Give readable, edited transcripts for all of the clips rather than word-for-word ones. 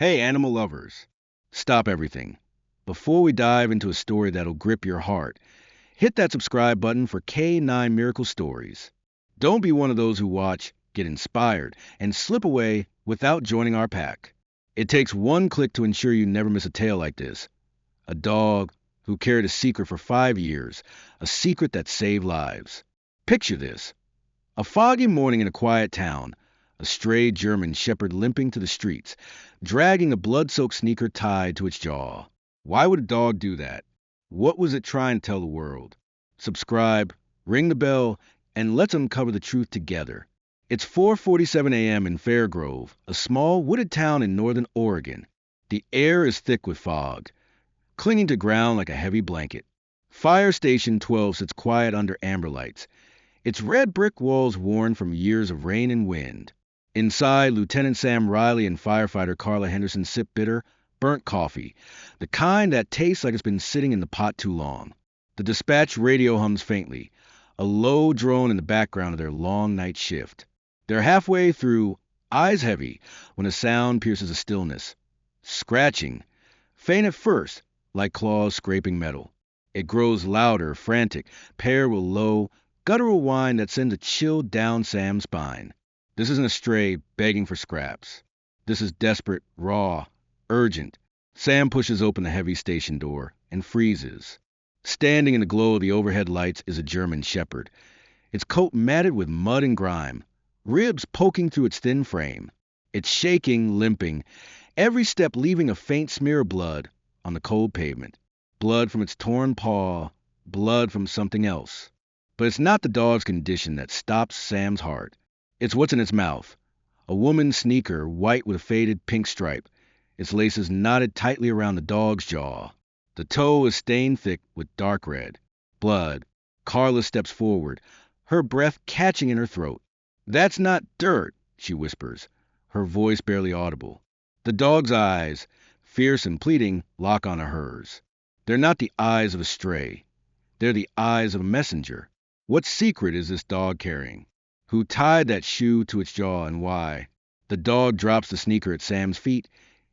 Hey, animal lovers, stop everything. Before we dive into a story that'll grip your heart, hit that subscribe button for K9 Miracle Stories. Don't be one of those who watch, get inspired, and slip away without joining our pack. It takes one click to ensure you never miss a tale like this. A dog who carried a secret for 5 years, a secret that saved lives. Picture this: a foggy morning in a quiet town, a stray German shepherd limping to the streets, dragging a blood-soaked sneaker tied to its jaw. Why would a dog do that? What was it trying to tell the world? Subscribe, ring the bell, and let's uncover the truth together. It's 4:47 a.m. in Fairgrove, a small wooded town in northern Oregon. The air is thick with fog, clinging to ground like a heavy blanket. Fire Station 12 sits quiet under amber lights, its red brick walls worn from years of rain and wind. Inside, Lieutenant Sam Riley and firefighter Carla Henderson sip bitter, burnt coffee, the kind that tastes like it's been sitting in the pot too long. The dispatch radio hums faintly, a low drone in the background of their long night shift. They're halfway through, eyes heavy, when a sound pierces the stillness. Scratching, faint at first, like claws scraping metal. It grows louder, frantic, paired with low, guttural whine that sends a chill down Sam's spine. This isn't a stray begging for scraps. This is desperate, raw, urgent. Sam pushes open the heavy station door and freezes. Standing in the glow of the overhead lights is a German shepherd, its coat matted with mud and grime, ribs poking through its thin frame. It's shaking, limping, every step leaving a faint smear of blood on the cold pavement. Blood from its torn paw, blood from something else. But it's not the dog's condition that stops Sam's heart. It's what's in its mouth. A woman's sneaker, white with a faded pink stripe, its laces knotted tightly around the dog's jaw. The toe is stained thick with dark red. Blood. Carla steps forward, her breath catching in her throat. "That's not dirt," she whispers, her voice barely audible. The dog's eyes, fierce and pleading, lock onto hers. They're not the eyes of a stray. They're the eyes of a messenger. What secret is this dog carrying? Who tied that shoe to its jaw and why? The dog drops the sneaker at Sam's feet,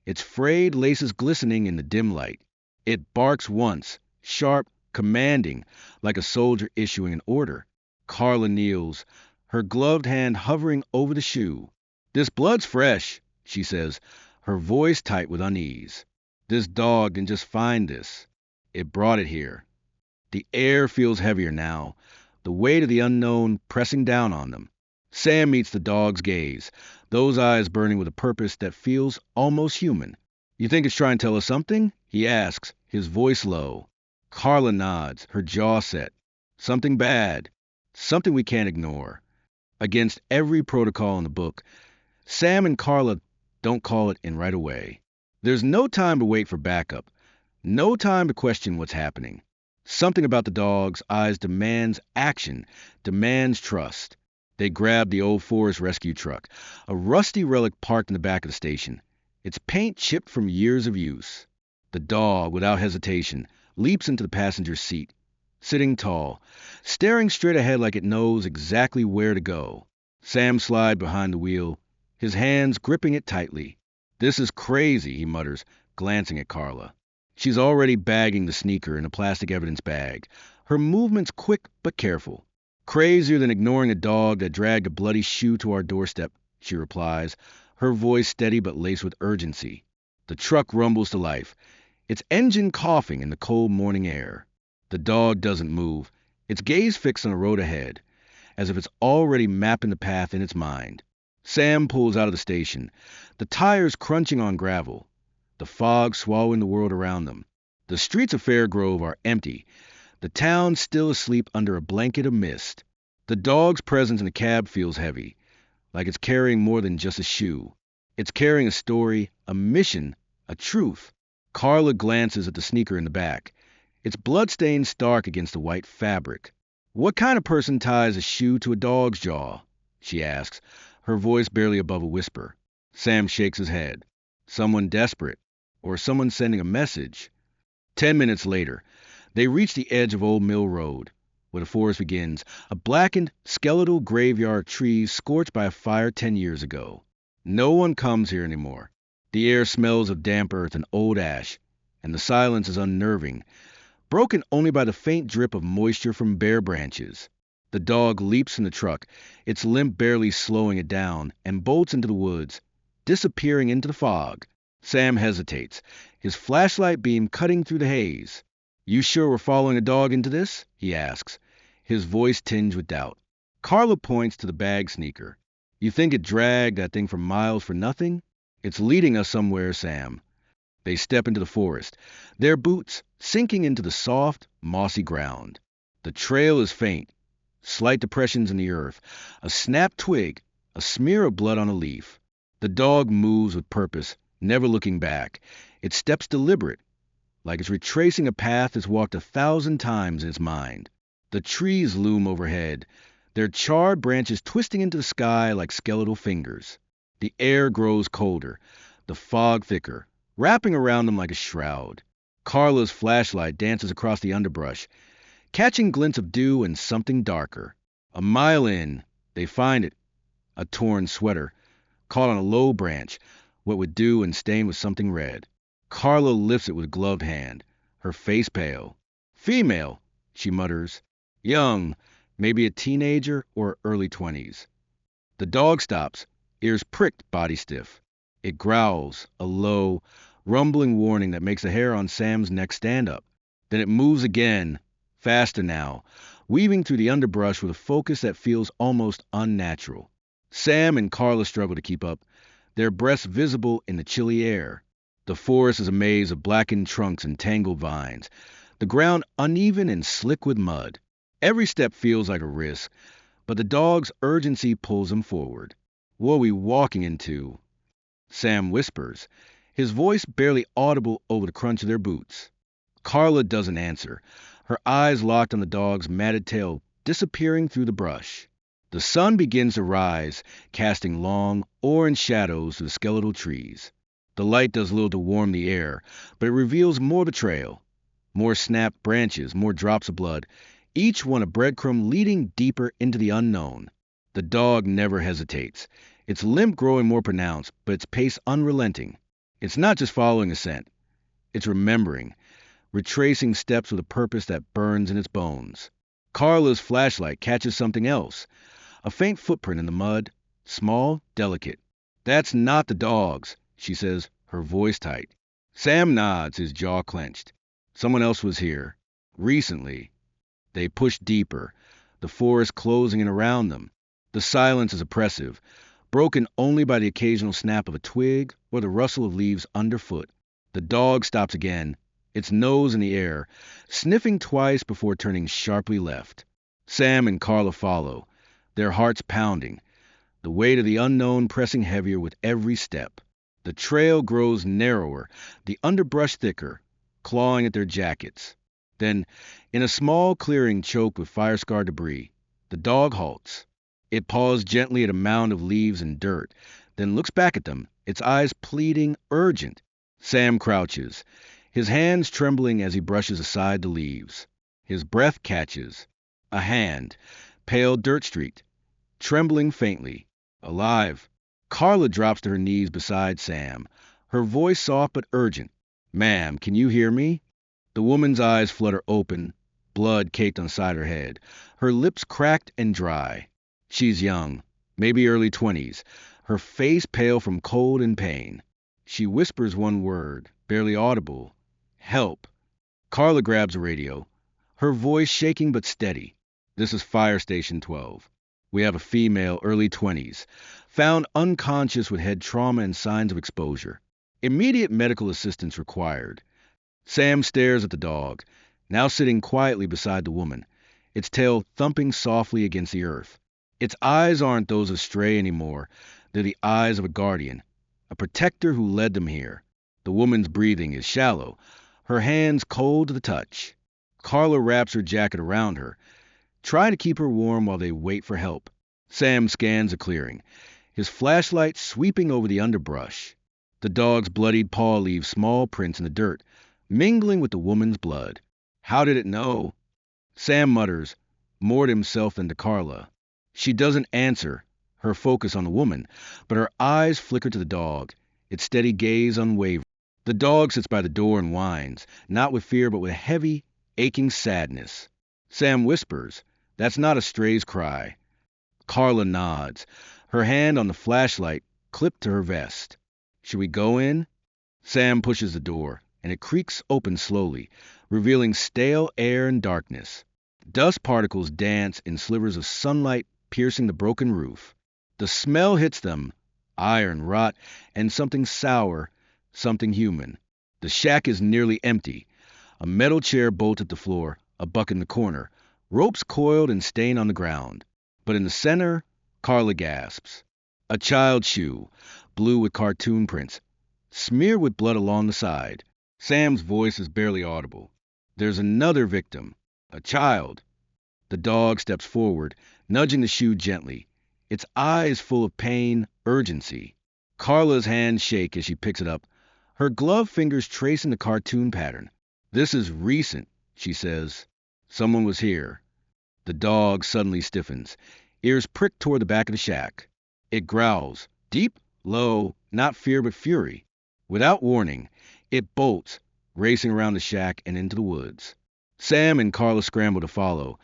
its frayed laces glistening in the dim light. It barks once, sharp, commanding, like a soldier issuing an order. Carla kneels, her gloved hand hovering over the shoe. "This blood's fresh," she says, her voice tight with unease. "This dog didn't just find this. It brought it here." The air feels heavier now, the weight of the unknown pressing down on them. Sam meets the dog's gaze, those eyes burning with a purpose that feels almost human. "You think it's trying to tell us something?" he asks, his voice low. Carla nods, her jaw set. "Something bad. Something we can't ignore." Against every protocol in the book, Sam and Carla don't call it in right away. There's no time to wait for backup, no time to question what's happening. Something about the dog's eyes demands action, demands trust. They grab the old forest rescue truck, a rusty relic parked in the back of the station, its paint chipped from years of use. The dog, without hesitation, leaps into the passenger's seat, sitting tall, staring straight ahead like it knows exactly where to go. Sam slides behind the wheel, his hands gripping it tightly. "This is crazy," he mutters, glancing at Carla. She's already bagging the sneaker in a plastic evidence bag, her movements quick but careful. "Crazier than ignoring a dog that dragged a bloody shoe to our doorstep," she replies, her voice steady but laced with urgency. The truck rumbles to life, its engine coughing in the cold morning air. The dog doesn't move, its gaze fixed on the road ahead, as if it's already mapping the path in its mind. Sam pulls out of the station, the tires crunching on gravel, the fog swallowing the world around them. The streets of Fairgrove are empty, the town still asleep under a blanket of mist. The dog's presence in the cab feels heavy, like it's carrying more than just a shoe. It's carrying a story, a mission, a truth. Carla glances at the sneaker in the back, its bloodstained stark against the white fabric. "What kind of person ties a shoe to a dog's jaw?" she asks, her voice barely above a whisper. Sam shakes his head. "Someone desperate, or someone sending a message." 10 minutes later, they reach the edge of Old Mill Road, where the forest begins, a blackened, skeletal graveyard of trees scorched by a fire 10 years ago. No one comes here anymore. The air smells of damp earth and old ash, and the silence is unnerving, broken only by the faint drip of moisture from bare branches. The dog leaps from the truck, its limp barely slowing it down, and bolts into the woods, disappearing into the fog. Sam hesitates, his flashlight beam cutting through the haze. "You sure we're following a dog into this?" he asks, his voice tinged with doubt. Carla points to the bag sneaker. "You think it dragged that thing for miles for nothing? It's leading us somewhere, Sam." They step into the forest, their boots sinking into the soft, mossy ground. The trail is faint, slight depressions in the earth, a snapped twig, a smear of blood on a leaf. The dog moves with purpose, never looking back. Its steps deliberate, like it's retracing a path it's walked 1,000 times in its mind. The trees loom overhead, their charred branches twisting into the sky like skeletal fingers. The air grows colder, the fog thicker, wrapping around them like a shroud. Carla's flashlight dances across the underbrush, catching glints of dew and something darker. A mile in, they find it, a torn sweater, caught on a low branch, wet with dew and stained with something red. Carla lifts it with gloved hand, her face pale. "Female," she mutters. "Young, maybe a teenager or early 20s." The dog stops, ears pricked, body stiff. It growls, a low, rumbling warning that makes the hair on Sam's neck stand up. Then it moves again, faster now, weaving through the underbrush with a focus that feels almost unnatural. Sam and Carla struggle to keep up, their breaths visible in the chilly air. The forest is a maze of blackened trunks and tangled vines, the ground uneven and slick with mud. Every step feels like a risk, but the dog's urgency pulls him forward. "What are we walking into?" Sam whispers, his voice barely audible over the crunch of their boots. Carla doesn't answer, her eyes locked on the dog's matted tail disappearing through the brush. The sun begins to rise, casting long, orange shadows through the skeletal trees. The light does little to warm the air, but it reveals more of the trail. More snapped branches, more drops of blood, each one a breadcrumb leading deeper into the unknown. The dog never hesitates, its limp growing more pronounced, but its pace unrelenting. It's not just following a scent, it's remembering, retracing steps with a purpose that burns in its bones. Carla's flashlight catches something else, a faint footprint in the mud, small, delicate. "That's not the dog's," she says, her voice tight. Sam nods, his jaw clenched. "Someone else was here. Recently." They push deeper, the forest closing in around them. The silence is oppressive, broken only by the occasional snap of a twig or the rustle of leaves underfoot. The dog stops again, its nose in the air, sniffing twice before turning sharply left. Sam and Carla follow, their hearts pounding, the weight of the unknown pressing heavier with every step. The trail grows narrower, the underbrush thicker, clawing at their jackets. Then, in a small clearing choked with fire-scarred debris, the dog halts. It paws gently at a mound of leaves and dirt, then looks back at them, its eyes pleading, urgent. Sam crouches, his hands trembling as he brushes aside the leaves. His breath catches. A hand, pale dirt-streaked, trembling faintly. Alive. Carla drops to her knees beside Sam, her voice soft but urgent. "Ma'am, can you hear me?" The woman's eyes flutter open, blood caked on the side of her head, her lips cracked and dry. She's young, maybe early 20s, her face pale from cold and pain. She whispers one word, barely audible. "Help." Carla grabs a radio, her voice shaking but steady. "This is Fire Station 12. We have a female, early 20s, found unconscious with head trauma and signs of exposure. Immediate medical assistance required." Sam stares at the dog, now sitting quietly beside the woman, its tail thumping softly against the earth. Its eyes aren't those of Stray anymore. They're the eyes of a guardian, a protector who led them here. The woman's breathing is shallow, her hands cold to the touch. Carla wraps her jacket around her, trying to keep her warm while they wait for help. Sam scans the clearing, his flashlight sweeping over the underbrush. The dog's bloodied paw leaves small prints in the dirt, mingling with the woman's blood. "How did it know?" Sam mutters, more to himself than to Carla. She doesn't answer, her focus on the woman, but her eyes flicker to the dog, its steady gaze unwavering. The dog sits by the door and whines, not with fear but with heavy, aching sadness. Sam whispers, "That's not a stray's cry." Carla nods, her hand on the flashlight clipped to her vest. "Should we go in?" Sam pushes the door, and it creaks open slowly, revealing stale air and darkness. Dust particles dance in slivers of sunlight piercing the broken roof. The smell hits them, iron, rot, and something sour, something human. The shack is nearly empty. A metal chair bolted to the floor, a bucket in the corner, ropes coiled and stained on the ground. But in the center, Carla gasps. A child's shoe, blue with cartoon prints, smeared with blood along the side. Sam's voice is barely audible. There's another victim, a child. The dog steps forward, nudging the shoe gently, its eyes full of pain, urgency. Carla's hands shake as she picks it up, her gloved fingers tracing the cartoon pattern. "This is recent," she says. "Someone was here." The dog suddenly stiffens, ears pricked toward the back of the shack. It growls, deep, low, not fear but fury. Without warning, it bolts, racing around the shack and into the woods. Sam and Carla scramble to follow,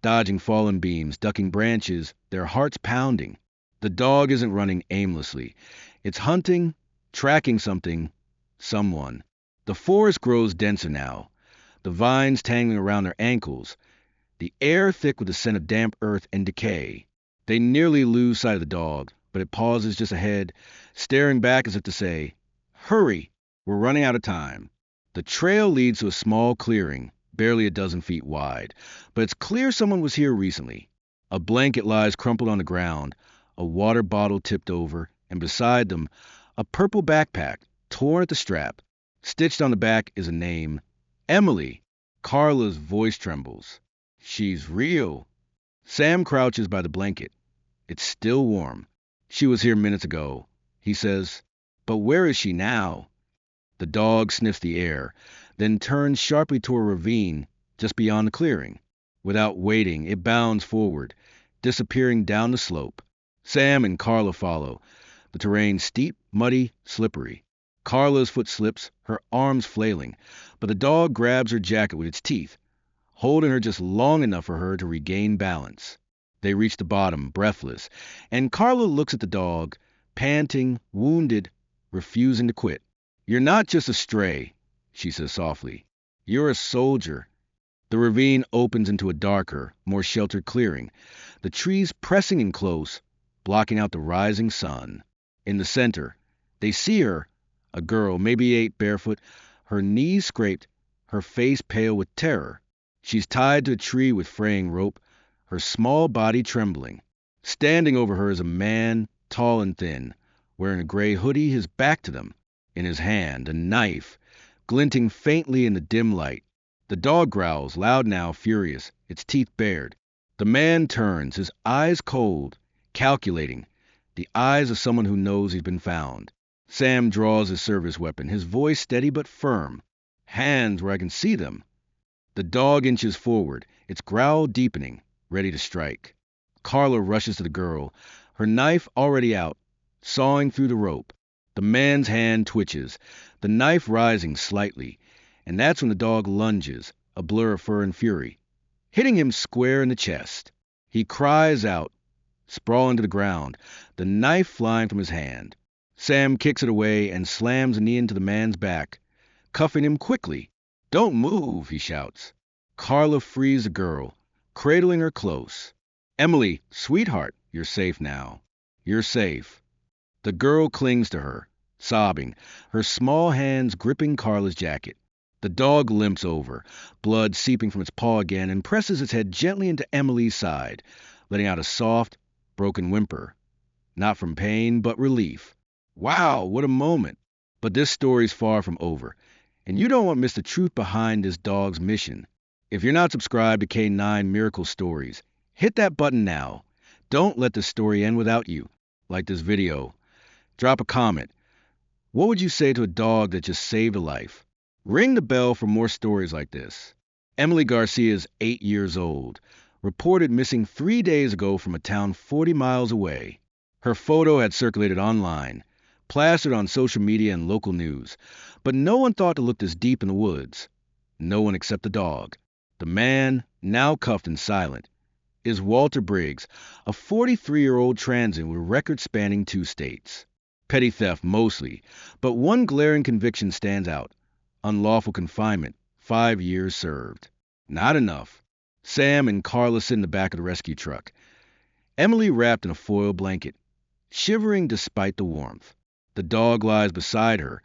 dodging fallen beams, ducking branches, their hearts pounding. The dog isn't running aimlessly. It's hunting, tracking something, someone. The forest grows denser now, the vines tangling around their ankles, the air thick with the scent of damp earth and decay. They nearly lose sight of the dog, but it pauses just ahead, staring back as if to say, "Hurry, we're running out of time." The trail leads to a small clearing, barely a dozen feet wide, but it's clear someone was here recently. A blanket lies crumpled on the ground, a water bottle tipped over, and beside them, a purple backpack, torn at the strap. Stitched on the back is a name, Emily. Carla's voice trembles. "She's real." Sam crouches by the blanket. It's still warm. "She was here minutes ago," he says. "But where is she now?" The dog sniffs the air, then turns sharply toward a ravine just beyond the clearing. Without waiting, it bounds forward, disappearing down the slope. Sam and Carla follow, the terrain steep, muddy, slippery. Carla's foot slips, her arms flailing, but the dog grabs her jacket with its teeth, holding her just long enough for her to regain balance. They reach the bottom, breathless, and Carla looks at the dog, panting, wounded, refusing to quit. "You're not just a stray," she says softly. "You're a soldier." The ravine opens into a darker, more sheltered clearing, the trees pressing in close, blocking out the rising sun. In the center, they see her, a girl, maybe 8, barefoot, her knees scraped, her face pale with terror. She's tied to a tree with fraying rope, her small body trembling. Standing over her is a man, tall and thin, wearing a gray hoodie, his back to them. In his hand, a knife, glinting faintly in the dim light. The dog growls, loud now, furious, its teeth bared. The man turns, his eyes cold, calculating, the eyes of someone who knows he's been found. Sam draws his service weapon, his voice steady but firm. "Hands where I can see them." The dog inches forward, its growl deepening, ready to strike. Carla rushes to the girl, her knife already out, sawing through the rope. The man's hand twitches, the knife rising slightly, and that's when the dog lunges, a blur of fur and fury, hitting him square in the chest. He cries out, sprawling to the ground, the knife flying from his hand. Sam kicks it away and slams a knee into the man's back, cuffing him quickly. "Don't move," he shouts. Carla frees the girl, cradling her close. "Emily, sweetheart, you're safe now. You're safe." The girl clings to her, sobbing, her small hands gripping Carla's jacket. The dog limps over, blood seeping from its paw again, and presses its head gently into Emily's side, letting out a soft, broken whimper. Not from pain, but relief. Wow, what a moment! But this story's far from over, and you don't want to miss the truth behind this dog's mission. If you're not subscribed to K9 Miracle Stories, hit that button now. Don't let this story end without you. Like this video. Drop a comment. What would you say to a dog that just saved a life? Ring the bell for more stories like this. Emily Garcia is 8 years old, reported missing 3 days ago from a town 40 miles away. Her photo had circulated online, plastered on social media and local news. But no one thought to look this deep in the woods. No one except the dog. The man, now cuffed and silent, is Walter Briggs, a 43-year-old transient with records spanning 2 states. Petty theft mostly, but one glaring conviction stands out: unlawful confinement, 5 years served. Not enough. Sam and Carla sit in the back of the rescue truck. Emily wrapped in a foil blanket, shivering despite the warmth. The dog lies beside her,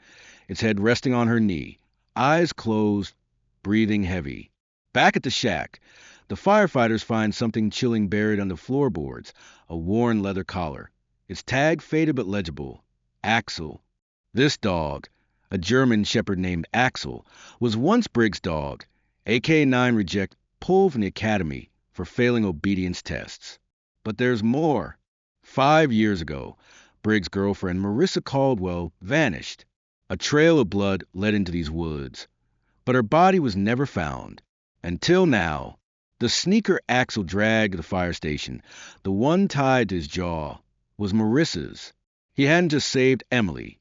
its head resting on her knee, eyes closed, breathing heavy. Back at the shack, the firefighters find something chilling buried under floorboards: a worn leather collar. Its tag faded but legible: Axel. This dog, a German shepherd named Axel, was once Briggs' dog, AK-9 reject, pulled from the academy for failing obedience tests. But there's more. 5 years ago, Briggs' girlfriend Marissa Caldwell vanished. A trail of blood led into these woods, but her body was never found. Until now. The sneaker Axel dragged to the fire station, the one tied to his jaw, was Marissa's. He hadn't just saved Emily.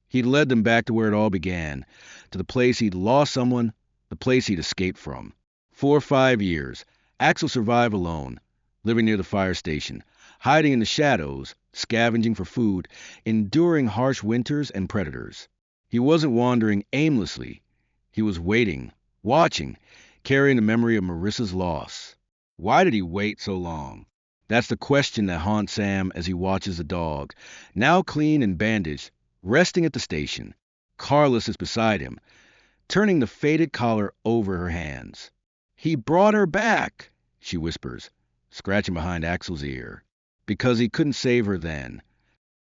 He'd led them back to where it all began, to the place he'd lost someone, the place he'd escaped from. For 5 years, Axel survived alone, living near the fire station, hiding in the shadows, scavenging for food, enduring harsh winters and predators. He wasn't wandering aimlessly. He was waiting, watching, carrying the memory of Marissa's loss. Why did he wait so long? That's the question that haunts Sam as he watches the dog, now clean and bandaged, resting at the station. Carla sits beside him, turning the faded collar over her hands. "He brought her back," she whispers, scratching behind Axel's ear. "Because he couldn't save her then."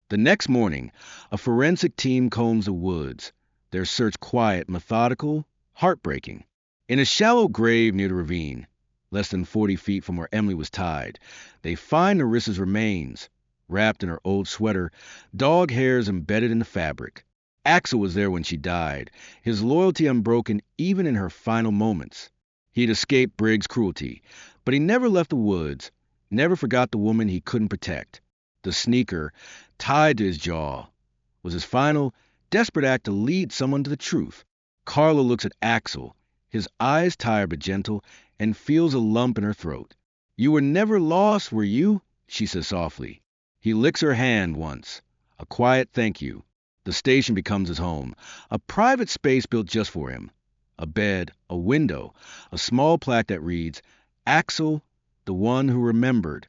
The next morning, a forensic team combs the woods, their search quiet, methodical, heartbreaking. In a shallow grave near the ravine, less than 40 feet from where Emily was tied, they find Marissa's remains, wrapped in her old sweater, dog hairs embedded in the fabric. Axel was there when she died, his loyalty unbroken even in her final moments. He'd escaped Briggs' cruelty, but he never left the woods, never forgot the woman he couldn't protect. The sneaker, tied to his jaw, was his final, desperate act to lead someone to the truth. Carla looks at Axel, his eyes tired but gentle, and feels a lump in her throat. "You were never lost, were you?" she says softly. He licks her hand once, a quiet thank you. The station becomes his home, a private space built just for him. A bed, a window, a small plaque that reads, "Axel, the one who remembered."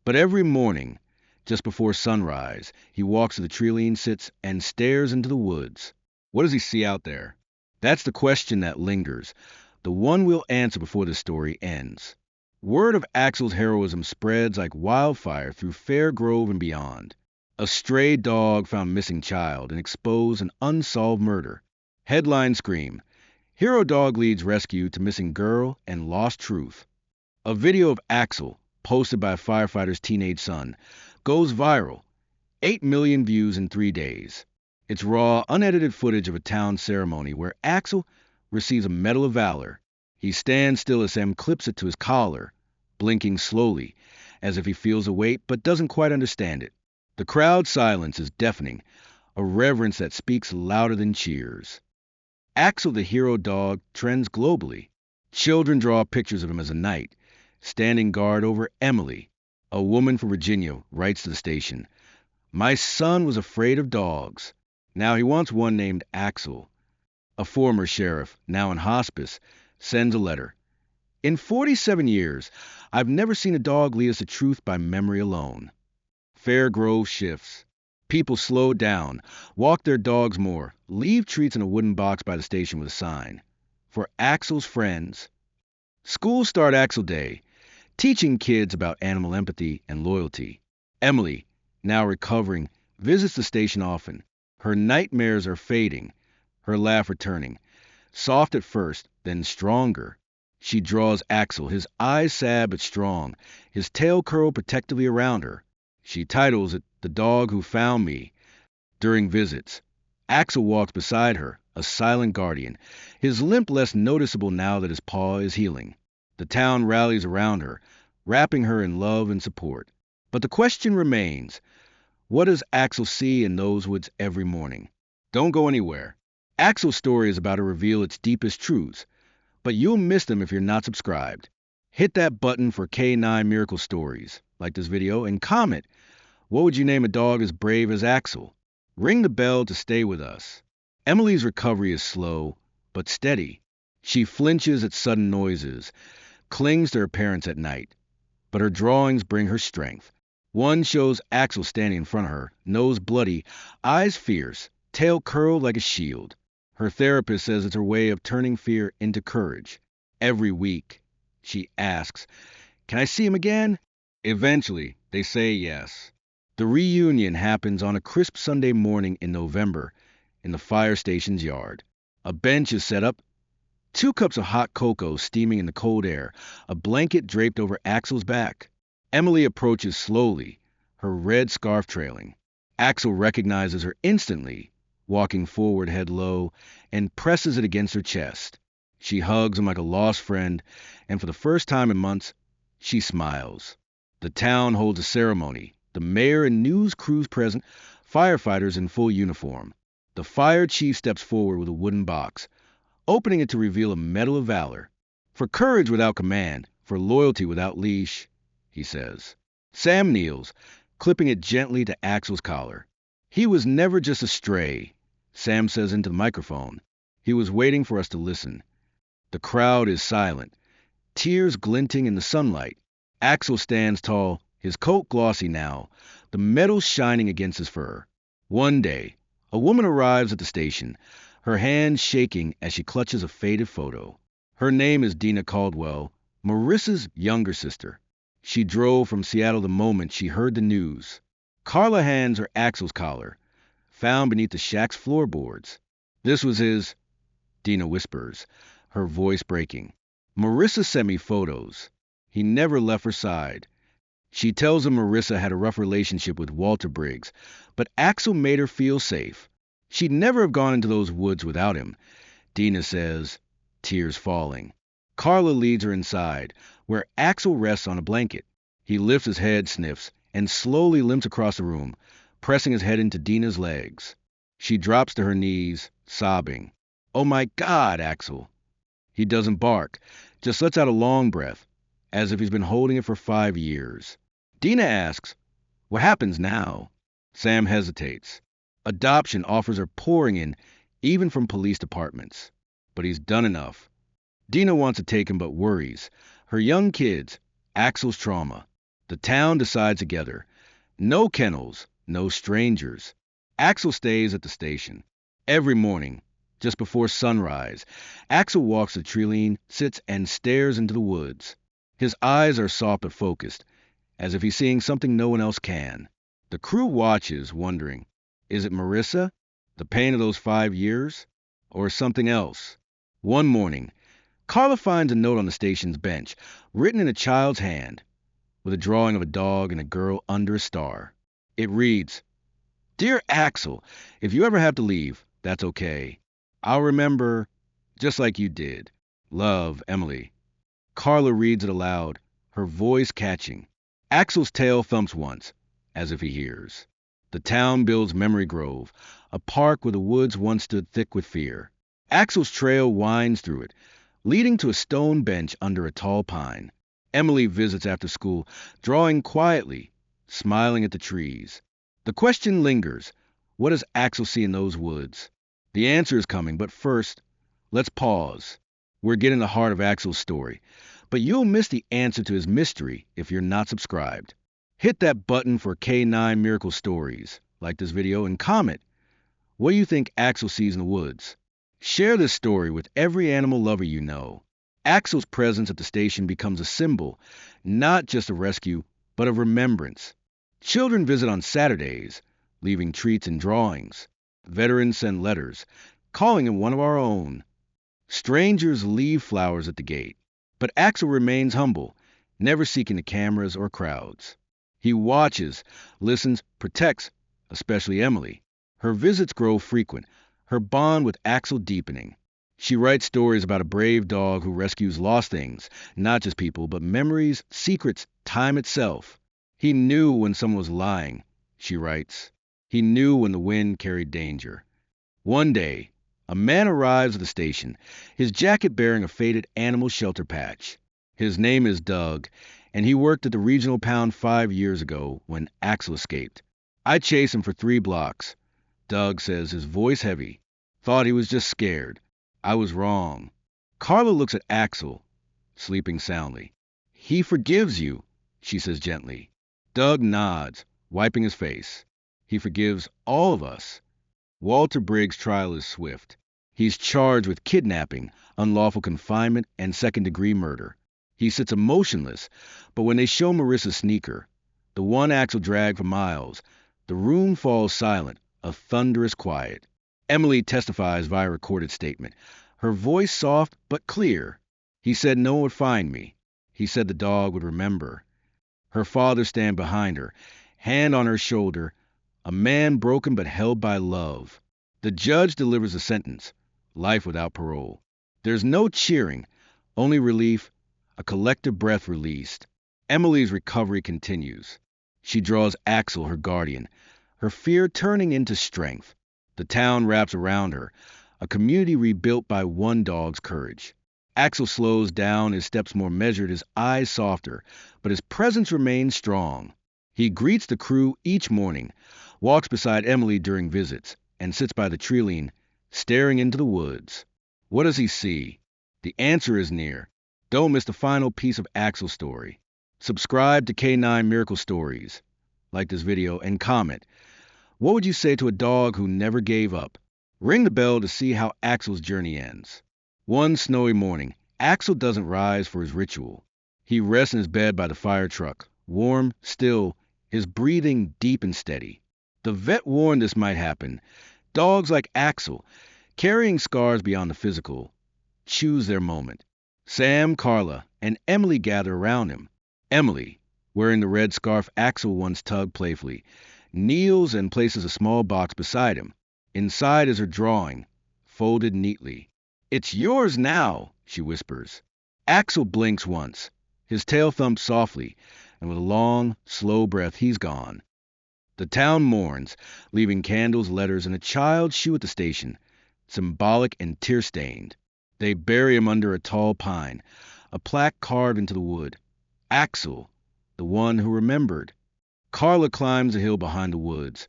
But every morning, just before sunrise, he walks to the tree, sits, and stares into the woods. What does he see out there? That's the question that lingers, the one we'll answer before the story ends. Word of Axel's heroism spreads like wildfire through Fair Grove and beyond. A stray dog found missing child and expose an unsolved murder. Headlines scream, "Hero dog leads rescue to missing girl and lost truth." A video of Axel, posted by a firefighter's teenage son, goes viral. 8 million views in 3 days. It's raw, unedited footage of a town ceremony where Axel receives a Medal of Valor. He stands still as Sam clips it to his collar, blinking slowly, as if he feels a weight but doesn't quite understand it. The crowd's silence is deafening, a reverence that speaks louder than cheers. Axel the hero dog trends globally. Children draw pictures of him as a knight, standing guard over Emily. A woman from Virginia writes to the station, "My son was afraid of dogs. Now he wants one named Axel." A former sheriff, now in hospice, sends a letter. "In 47 years, I've never seen a dog lead us to truth by memory alone." Fair Grove shifts. People slow down, walk their dogs more, leave treats in a wooden box by the station with a sign. For Axel's friends. Schools start Axel Day, teaching kids about animal empathy and loyalty. Emily, now recovering, visits the station often. Her nightmares are fading, her laugh returning. Soft at first, then stronger. She draws Axel, his eyes sad but strong, his tail curled protectively around her. She titles it "The Dog Who Found Me." During visits, Axel walks beside her, a silent guardian, his limp less noticeable now that his paw is healing. The town rallies around her, wrapping her in love and support. But the question remains, What does Axel see in those woods every morning? Don't go anywhere. Axel's story is about to reveal its deepest truths, but you'll miss them if you're not subscribed. Hit that button for K9 Miracle Stories, like this video, and comment. What would you name a dog as brave as Axel? Ring the bell to stay with us. Emily's recovery is slow, but steady. She flinches at sudden noises, clings to her parents at night, but her drawings bring her strength. One shows Axel standing in front of her, nose bloody, eyes fierce, tail curled like a shield. Her therapist says it's her way of turning fear into courage. Every week, she asks, "Can I see him again?" Eventually, they say yes. The reunion happens on a crisp Sunday morning in November in the fire station's yard. A bench is set up, 2 cups of hot cocoa steaming in the cold air, a blanket draped over Axel's back. Emily approaches slowly, her red scarf trailing. Axel recognizes her instantly, walking forward head low, and presses it against her chest. She hugs him like a lost friend, and for the first time in months, she smiles. The town holds a ceremony. The mayor and news crews present, firefighters in full uniform. The fire chief steps forward with a wooden box, opening it to reveal a medal of valor. "For courage without command, for loyalty without leash," he says. Sam kneels, clipping it gently to Axel's collar. "He was never just a stray," Sam says into the microphone. "He was waiting for us to listen." The crowd is silent, tears glinting in the sunlight. Axel stands tall, his coat glossy now, the metal shining against his fur. One day, a woman arrives at the station, her hand shaking as she clutches a faded photo. Her name is Dina Caldwell, Marissa's younger sister. She drove from Seattle the moment she heard the news. Carla hands her Axel's collar, found beneath the shack's floorboards. "This was his," Dina whispers, her voice breaking. "Marissa sent me photos. He never left her side." She tells him Marissa had a rough relationship with Walter Briggs, but Axel made her feel safe. She'd never have gone into those woods without him, Dina says, tears falling. Carla leads her inside, where Axel rests on a blanket. He lifts his head, sniffs, and slowly limps across the room, pressing his head into Dina's legs. She drops to her knees, sobbing. "Oh my God, Axel." He doesn't bark, just lets out a long breath, as if he's been holding it for 5 years. Dina asks, "What happens now?" Sam hesitates. Adoption offers are pouring in, even from police departments. But he's done enough. Dina wants to take him but worries. Her young kids, Axel's trauma. The town decides together. No kennels, no strangers. Axel stays at the station. Every morning, just before sunrise, Axel walks to Trilene, sits and stares into the woods. His eyes are soft but focused, as if he's seeing something no one else can. The crew watches, wondering, is it Marissa, the pain of those 5 years, or something else? One morning, Carla finds a note on the station's bench, written in a child's hand, with a drawing of a dog and a girl under a star. It reads, "Dear Axel, if you ever have to leave, that's okay. I'll remember just like you did. Love, Emily." Carla reads it aloud, her voice catching. Axel's tail thumps once, as if he hears. The town builds Memory Grove, a park where the woods once stood thick with fear. Axel's trail winds through it, leading to a stone bench under a tall pine. Emily visits after school, drawing quietly, smiling at the trees. The question lingers, what does Axel see in those woods? The answer is coming, but first, let's pause. We're getting the heart of Axel's story, but you'll miss the answer to his mystery if you're not subscribed. Hit that button for K9 Miracle Stories, like this video, and comment. What do you think Axel sees in the woods? Share this story with every animal lover you know. Axel's presence at the station becomes a symbol, not just of rescue, but of remembrance. Children visit on Saturdays, leaving treats and drawings. Veterans send letters, calling him one of our own. Strangers leave flowers at the gate. But Axel remains humble, never seeking the cameras or crowds. He watches, listens, protects, especially Emily. Her visits grow frequent, her bond with Axel deepening. She writes stories about a brave dog who rescues lost things, not just people, but memories, secrets, time itself. He knew when someone was lying. she writes. He knew when the wind carried danger. One day, a man arrives at the station, his jacket bearing a faded animal shelter patch. His name is Doug, and he worked at the regional pound 5 years ago when Axel escaped. I chased him for 3 blocks. Doug says, his voice heavy. Thought he was just scared. I was wrong. Carla looks at Axel, sleeping soundly. He forgives you, she says gently. Doug nods, wiping his face. He forgives all of us. Walter Briggs' trial is swift. He's charged with kidnapping, unlawful confinement, and second-degree murder. He sits emotionless, but when they show Marissa's sneaker, the one Axel dragged for miles, the room falls silent, a thunderous quiet. Emily testifies via recorded statement, her voice soft but clear. He said no one would find me. He said the dog would remember. Her father stands behind her, hand on her shoulder, a man broken but held by love. The judge delivers a sentence, life without parole. There's no cheering, only relief, a collective breath released. Emily's recovery continues. She draws Axel, her guardian, her fear turning into strength. The town wraps around her, a community rebuilt by one dog's courage. Axel slows down, his steps more measured, his eyes softer, but his presence remains strong. He greets the crew each morning, walks beside Emily during visits, and sits by the treeline, staring into the woods. What does he see? The answer is near. Don't miss the final piece of Axel's story. Subscribe to K9 Miracle Stories. Like this video and comment. What would you say to a dog who never gave up? Ring the bell to see how Axel's journey ends. One snowy morning, Axel doesn't rise for his ritual. He rests in his bed by the fire truck, warm, still, his breathing deep and steady. The vet warned this might happen. Dogs like Axel, carrying scars beyond the physical, choose their moment. Sam, Carla, and Emily gather around him. Emily, wearing the red scarf Axel once tugged playfully, kneels and places a small box beside him. Inside is her drawing, folded neatly. It's yours now, she whispers. Axel blinks once. His tail thumps softly, and with a long, slow breath, he's gone. The town mourns, leaving candles, letters, and a child's shoe at the station, symbolic and tear-stained. They bury him under a tall pine, a plaque carved into the wood. Axel, the one who remembered. Carla climbs the hill behind the woods,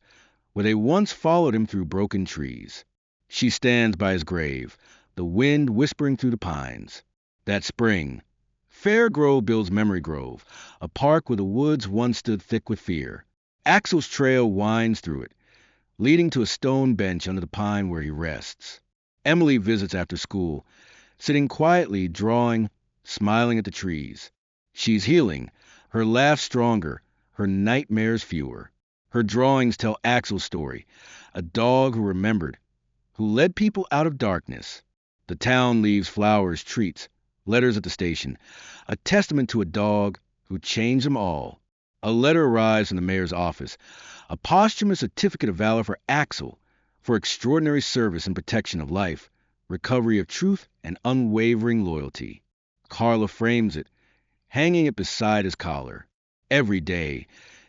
where they once followed him through broken trees. She stands by his grave, the wind whispering through the pines. That spring, Fair Grove builds Memory Grove, a park where the woods once stood thick with fear. Axel's trail winds through it, leading to a stone bench under the pine where he rests. Emily visits after school, sitting quietly, drawing, smiling at the trees. She's healing, her laugh stronger, her nightmares fewer. Her drawings tell Axel's story, a dog who remembered, who led people out of darkness. The town leaves flowers, treats, letters at the station, a testament to a dog who changed them all. A letter arrives from the mayor's office, a posthumous certificate of valor for Axel, for extraordinary service and protection of life, recovery of truth, and unwavering loyalty. Carla frames it, hanging it beside his collar. Every day,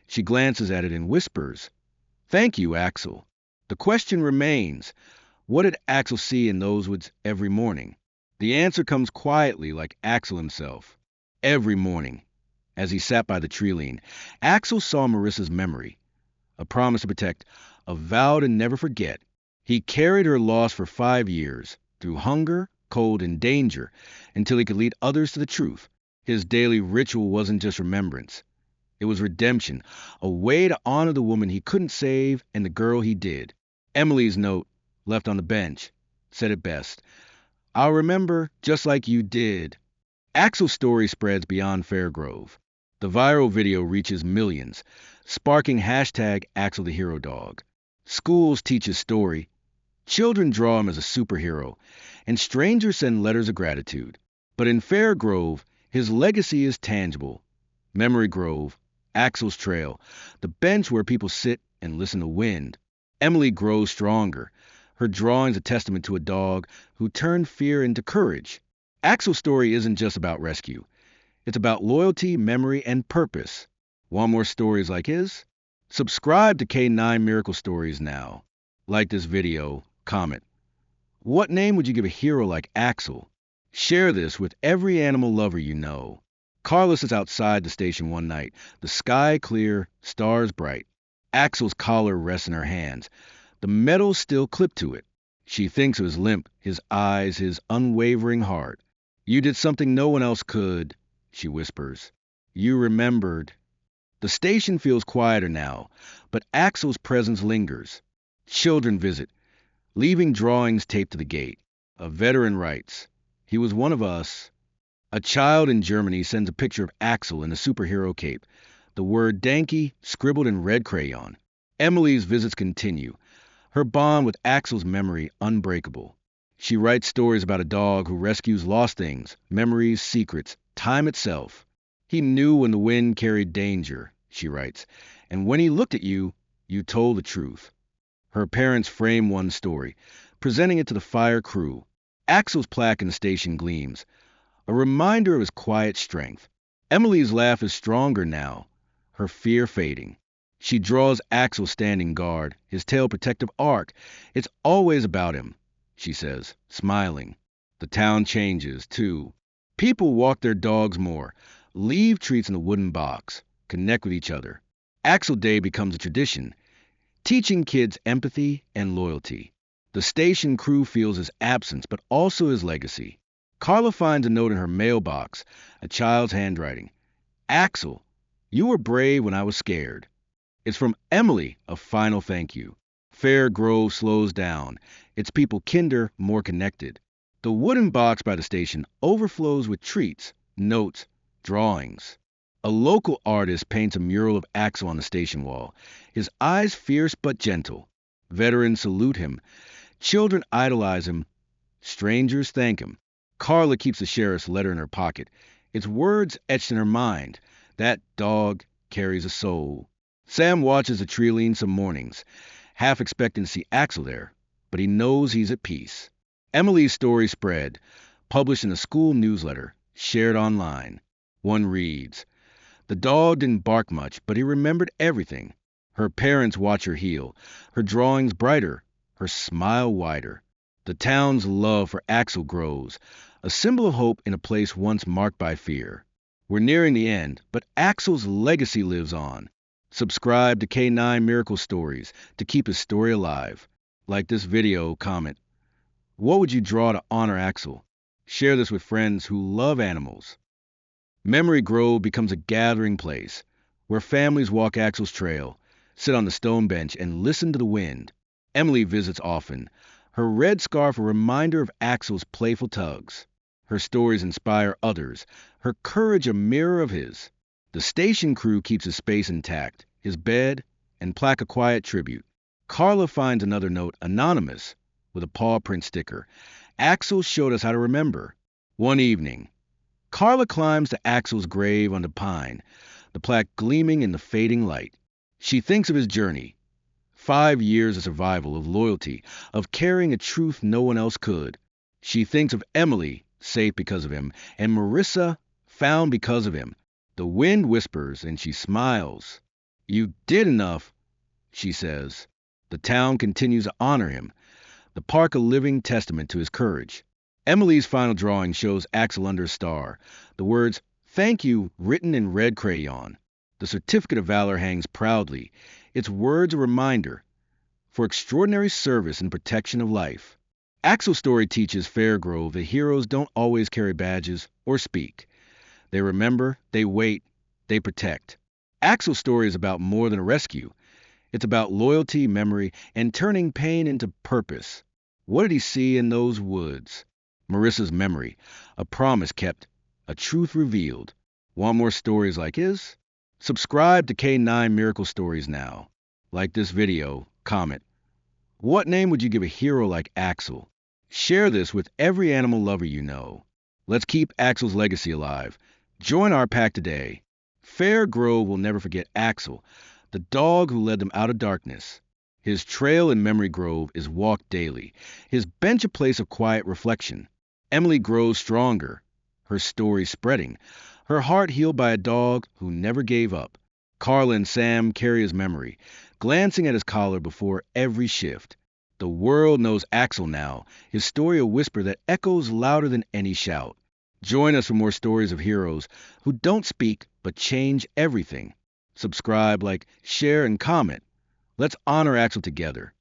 she glances at it and whispers, "Thank you, Axel." The question remains, what did Axel see in those woods every morning? The answer comes quietly, like Axel himself. Every morning, as he sat by the treeline, Axel saw Marissa's memory, a promise to protect, a vow to never forget. He carried her loss for 5 years, through hunger, cold, and danger, until he could lead others to the truth. His daily ritual wasn't just remembrance. It was redemption, a way to honor the woman he couldn't save and the girl he did. Emily's note, left on the bench, said it best. "I'll remember just like you did." Axel's story spreads beyond Fairgrove. The viral video reaches millions, sparking hashtag Axel the Hero Dog. Schools teach his story. Children draw him as a superhero, and strangers send letters of gratitude. But in Fairgrove, his legacy is tangible. Memory Grove, Axel's Trail, the bench where people sit and listen to wind. Emily grows stronger, her drawings a testament to a dog who turned fear into courage. Axel's story isn't just about rescue. It's about loyalty, memory, and purpose. Want more stories like his? Subscribe to K9 Miracle Stories now. Like this video, comment. What name would you give a hero like Axel? Share this with every animal lover you know. Carlos is outside the station one night, the sky clear, stars bright. Axel's collar rests in her hands, the metal still clipped to it. She thinks of his limp, his eyes, his unwavering heart. You did something no one else could, she whispers. You remembered. The station feels quieter now, but Axel's presence lingers. Children visit, leaving drawings taped to the gate. A veteran writes, "He was one of us." A child in Germany sends a picture of Axel in a superhero cape, the word Danke scribbled in red crayon. Emily's visits continue, her bond with Axel's memory unbreakable. She writes stories about a dog who rescues lost things, memories, secrets, time itself. He knew when the wind carried danger, she writes, and when he looked at you, you told the truth. Her parents frame one story, presenting it to the fire crew. Axel's plaque in the station gleams, a reminder of his quiet strength. Emily's laugh is stronger now, her fear fading. She draws Axel standing guard, his tail protective arc. It's always about him, she says, smiling. The town changes, too. People walk their dogs more, leave treats in the wooden box, connect with each other. Axel Day becomes a tradition, teaching kids empathy and loyalty. The station crew feels his absence, but also his legacy. Carla finds a note in her mailbox, a child's handwriting. Axel, you were brave when I was scared. It's from Emily, a final thank you. Fair Grove slows down, its people kinder, more connected. The wooden box by the station overflows with treats, notes, drawings. A local artist paints a mural of Axel on the station wall, his eyes fierce but gentle. Veterans salute him. Children idolize him. Strangers thank him. Carla keeps the sheriff's letter in her pocket, its words etched in her mind. That dog carries a soul. Sam watches the tree lean some mornings, half expecting to see Axel there, but he knows he's at peace. Emily's story spread, published in a school newsletter, shared online. One reads, "The dog didn't bark much, but he remembered everything." Her parents watch her heal, her drawings brighter, her smile wider. The town's love for Axel grows, a symbol of hope in a place once marked by fear. We're nearing the end, but Axel's legacy lives on. Subscribe to K9 Miracle Stories to keep his story alive. Like this video, comment. What would you draw to honor Axel? Share this with friends who love animals. Memory Grove becomes a gathering place where families walk Axel's trail, sit on the stone bench, and listen to the wind. Emily visits often, her red scarf a reminder of Axel's playful tugs. Her stories inspire others, her courage a mirror of his. The station crew keeps his space intact, his bed, and plaque a quiet tribute. Carla finds another note, anonymous, with a paw print sticker. Axel showed us how to remember. One evening, Carla climbs to Axel's grave under pine, the plaque gleaming in the fading light. She thinks of his journey. 5 years of survival, of loyalty, of carrying a truth no one else could. She thinks of Emily, safe because of him, and Marissa, found because of him. The wind whispers, and she smiles. You did enough, she says. The town continues to honor him, the park a living testament to his courage. Emily's final drawing shows Axel under a star, the words, "Thank you," written in red crayon. The certificate of valor hangs proudly, its words a reminder, for extraordinary service and protection of life. Axel's story teaches Fairgrove that heroes don't always carry badges or speak. They remember, they wait, they protect. Axel's story is about more than a rescue. It's about loyalty, memory, and turning pain into purpose. What did he see in those woods? Marissa's memory, a promise kept, a truth revealed. Want more stories like his? Subscribe to K9 Miracle Stories now. Like this video, comment. What name would you give a hero like Axel? Share this with every animal lover you know. Let's keep Axel's legacy alive. Join our pack today. Fair Grove will never forget Axel, the dog who led them out of darkness. His trail in Memory Grove is walked daily, his bench a place of quiet reflection. Emily grows stronger, her story spreading, her heart healed by a dog who never gave up. Carla and Sam carry his memory, glancing at his collar before every shift. The world knows Axel now, his story a whisper that echoes louder than any shout. Join us for more stories of heroes who don't speak but change everything. Subscribe, like, share, and comment. Let's honor Axel together.